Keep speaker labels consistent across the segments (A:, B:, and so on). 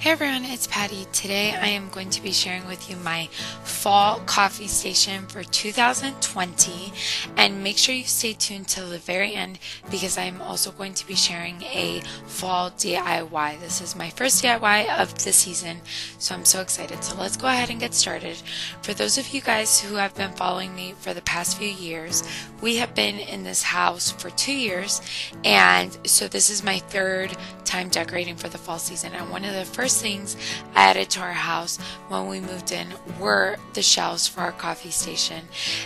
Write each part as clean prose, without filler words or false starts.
A: Hey everyone, it's Patty. Today I am going to be sharing with you my fall coffee station for 2020, and make sure you stay tuned till the very end because I'm also going to be sharing a fall DIY. This is my first DIY of the season, so I'm so excited. So let's go ahead and get started. For those of you guys who have been following me for the past few years, we have been in this house for 2 years, and so this is my third time decorating for the fall season. And one of the first things I added to our house when we moved in were the shelves for our coffee station.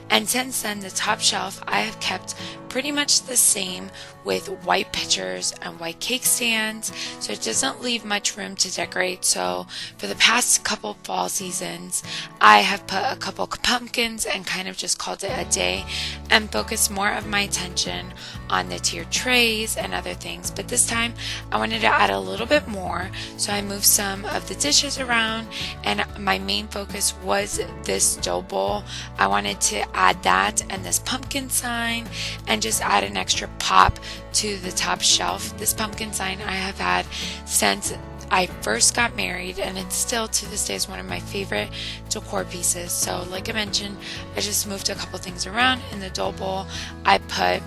A: And since then, the top shelf I have kept pretty much the same with white pitchers and white cake stands, so it doesn't leave much room to decorate. So for the past couple fall seasons, I have put a couple pumpkins and kind of just called it a day and focused more of my attention on the tiered trays and other things. But this time I wanted to add a little bit more, so I moved some of the dishes around, and my main focus was this dough bowl. I wanted to add that and this pumpkin sign and just add an extra pop to the top shelf. This pumpkin sign I have had since I first got married, and it's still to this day is one of my favorite decor pieces. So like I mentioned, I just moved a couple things around. In the dough bowl I put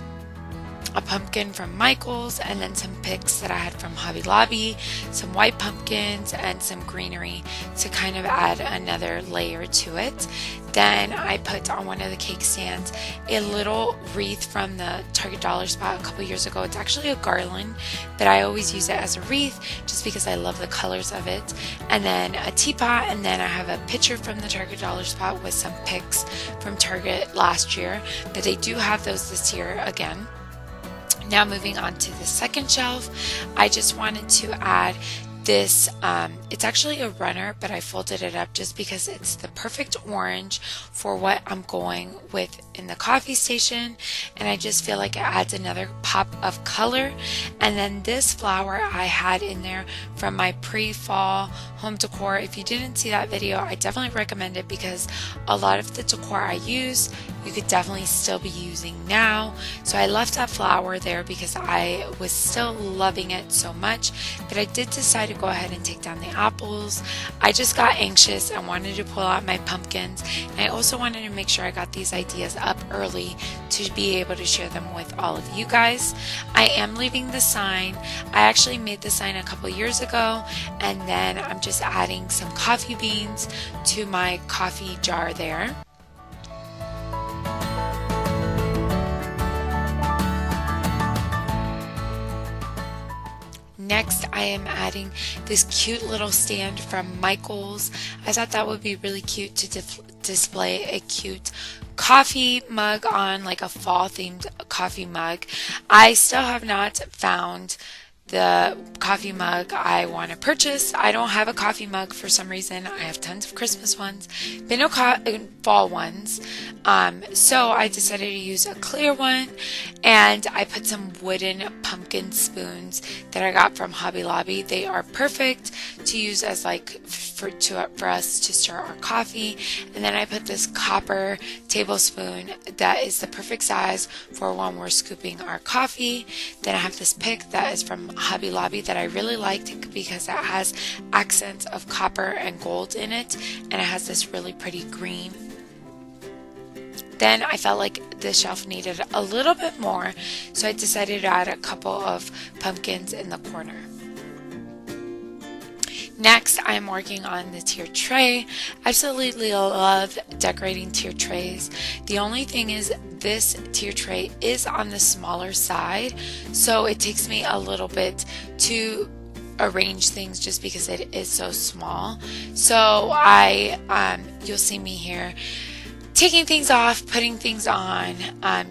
A: a pumpkin from Michael's and then some picks that I had from Hobby Lobby, some white pumpkins and some greenery to kind of add another layer to it. Then I put on one of the cake stands a little wreath from the Target Dollar Spot a couple years ago. It's actually a garland, but I always use it as a wreath just because I love the colors of it. And then a teapot, and then I have a pitcher from the Target Dollar Spot with some picks from Target last year, but they do have those this year again. Now moving on to the second shelf, I just wanted to add this, it's actually a runner, but I folded it up just because it's the perfect orange for what I'm going with in the coffee station, and I just feel like it adds another pop of color. And then this flower I had in there from my pre-fall home decor. If you didn't see that video, I definitely recommend it because a lot of the decor I use you could definitely still be using now. So I left that flower there because I was still loving it so much, but I did decide to go ahead and take down the apples. I just got anxious and wanted to pull out my pumpkins, and I also wanted to make sure I got these ideas up early to be able to share them with all of you guys. I am leaving the sign. I actually made the sign a couple years ago, and then I'm just adding some coffee beans to my coffee jar there. Next, I am adding this cute little stand from Michael's. I thought that would be really cute to display a cute coffee mug on, like a fall themed coffee mug. I still have not found the coffee mug I want to purchase. I don't have a coffee mug for some reason. I have tons of Christmas ones, but no fall ones. So I decided to use a clear one, and I put some wooden pumpkin spoons that I got from Hobby Lobby. They are perfect to use as like for us to stir our coffee. And then I put this copper tablespoon that is the perfect size for when we're scooping our coffee. Then I have this pick that is from Hobby Lobby that I really liked because it has accents of copper and gold in it, and it has this really pretty green. Then I felt like the shelf needed a little bit more, so I decided to add a couple of pumpkins in the corner. Next, I'm working on the tiered tray. Absolutely love decorating tiered trays. The only thing is this tiered tray is on the smaller side, so it takes me a little bit to arrange things just because it is so small. So you'll see me here taking things off, putting things on,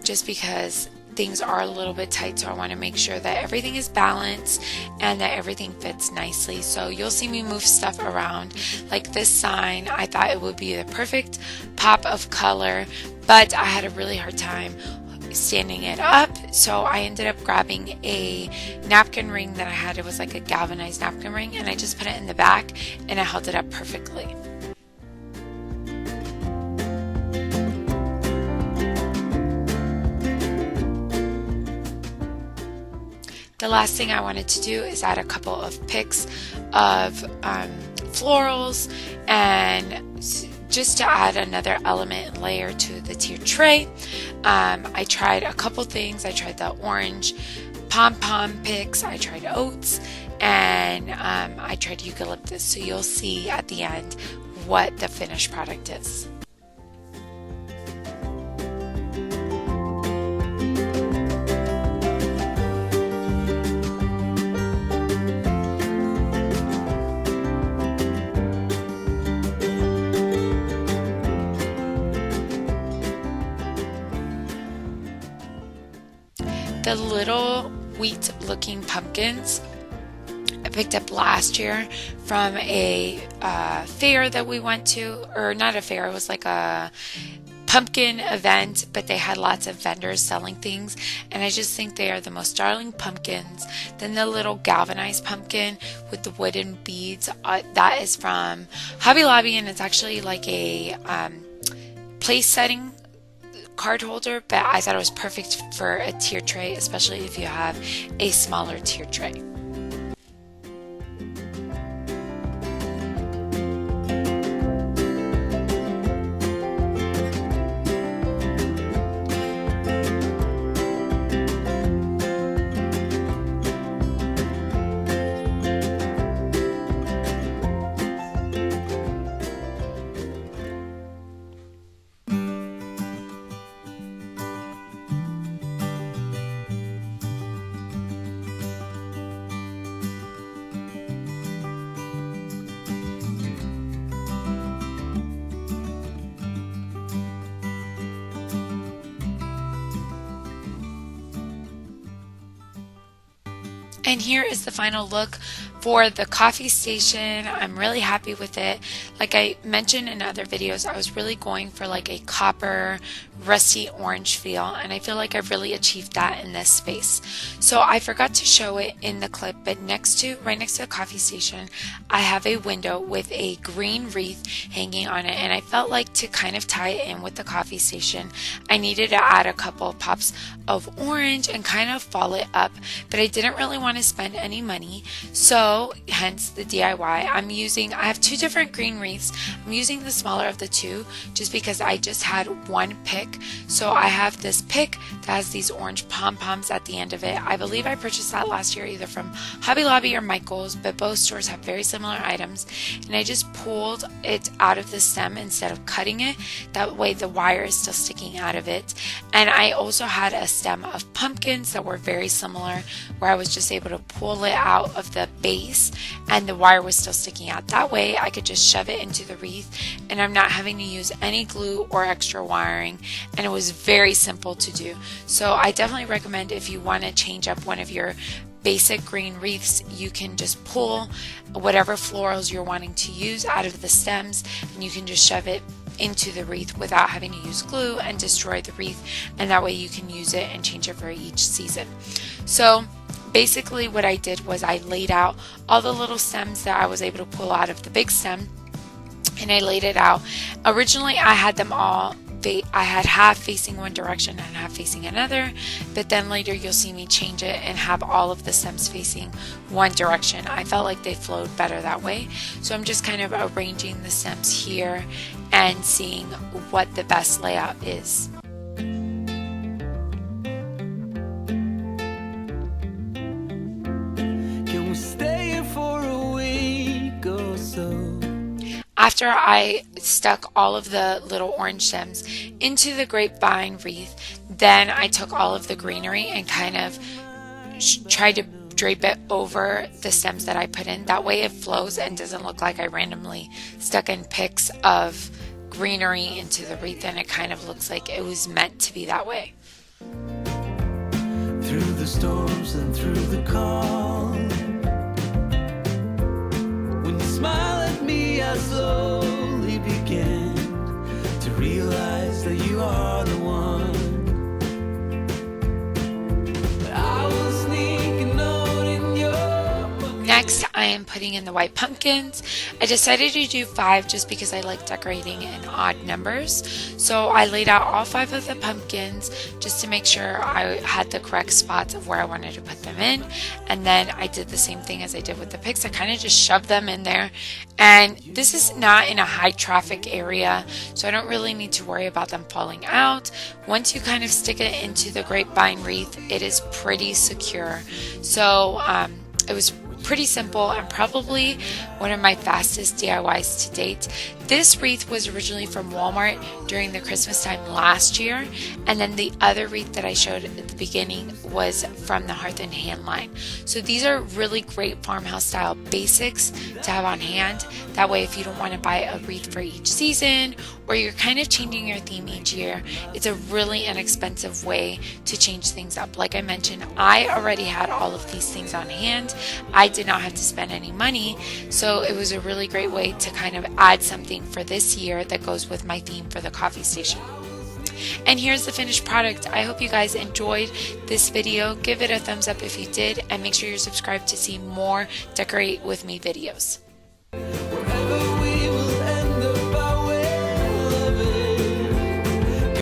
A: just because things are a little bit tight, so I want to make sure that everything is balanced and that everything fits nicely. So you'll see me move stuff around. Like this sign, I thought it would be the perfect pop of color, but I had a really hard time standing it up, so I ended up grabbing a napkin ring that I had. It was like a galvanized napkin ring, and I just put it in the back and I held it up perfectly. The last thing I wanted to do is add a couple of picks of florals and just to add another element and layer to the tiered tray. I tried a couple things. I tried the orange pom-pom picks, I tried oats, and I tried eucalyptus. So you'll see at the end what the finished product is. The little wheat looking pumpkins I picked up last year from a fair that we went to, or not a fair, it was like a pumpkin event, but they had lots of vendors selling things, and I just think they are the most darling pumpkins. Then the little galvanized pumpkin with the wooden beads, that is from Hobby Lobby, and it's actually like a place setting card holder, but I thought it was perfect for a tier tray, especially if you have a smaller tier tray. And here is the final look for the coffee station. I'm really happy with it. Like I mentioned in other videos, I was really going for like a copper, rusty orange feel, and I feel like I've really achieved that in this space. So I forgot to show it in the clip, but right next to the coffee station, I have a window with a green wreath hanging on it, and I felt like to kind of tie it in with the coffee station, I needed to add a couple of pops of orange and kind of follow it up, but I didn't really want to spend any money, so hence the DIY. I have two different green wreaths. I'm using the smaller of the two just because I just had one pick. So I have this pick that has these orange pom-poms at the end of it. I believe I purchased that last year either from Hobby Lobby or Michael's, but both stores have very similar items, and I just pulled it out of the stem instead of cutting it. That way the wire is still sticking out of it. And I also had a stem of pumpkins that were very similar, where I was just able to pull it out of the base and the wire was still sticking out. That way I could just shove it into the wreath and I'm not having to use any glue or extra wiring, and it was very simple to do. So I definitely recommend, if you want to change up one of your basic green wreaths, you can just pull whatever florals you're wanting to use out of the stems and you can just shove it into the wreath without having to use glue and destroy the wreath, and that way you can use it and change it for each season. So basically what I did was I laid out all the little stems that I was able to pull out of the big stem, and I laid it out. Originally I had them all, I had half facing one direction and half facing another, but then later you'll see me change it and have all of the stems facing one direction. I felt like they flowed better that way, so I'm just kind of arranging the stems here and seeing what the best layout is.
B: Can we stay here for a week or so?
A: After I stuck all of the little orange stems into the grapevine wreath, then I took all of the greenery and kind of tried to drape it over the stems that I put in. That way it flows and doesn't look like I randomly stuck in picks of greenery into the wreath, and it kind of looks like it was meant to be that way.
B: Through the storms and through the calm, when you smile at me, I slowly began to realize that you are the one. But I was sneaking out in your pocket.
A: Next, I I am putting in the white pumpkins. I decided to do 5 just because I like decorating in odd numbers. So I laid out all 5 of the pumpkins just to make sure I had the correct spots of where I wanted to put them in. And then I did the same thing as I did with the picks. I kind of just shoved them in there. And this is not in a high traffic area, so I don't really need to worry about them falling out. Once you kind of stick it into the grapevine wreath, it is pretty secure. So it was pretty simple and probably one of my fastest DIYs to date. This wreath was originally from Walmart during the Christmas time last year, and then the other wreath that I showed at the beginning was from the Hearth and Hand line. So these are really great farmhouse style basics to have on hand. That way, if you don't want to buy a wreath for each season, or you're kind of changing your theme each year, it's a really inexpensive way to change things up. Like I mentioned, I already had all of these things on hand. I did not have to spend any money, so it was a really great way to kind of add something for this year that goes with my theme for the coffee station. And here's the finished product. I hope you guys enjoyed this video. Give it a thumbs up if you did, and make sure you're subscribed to see more Decorate With Me videos.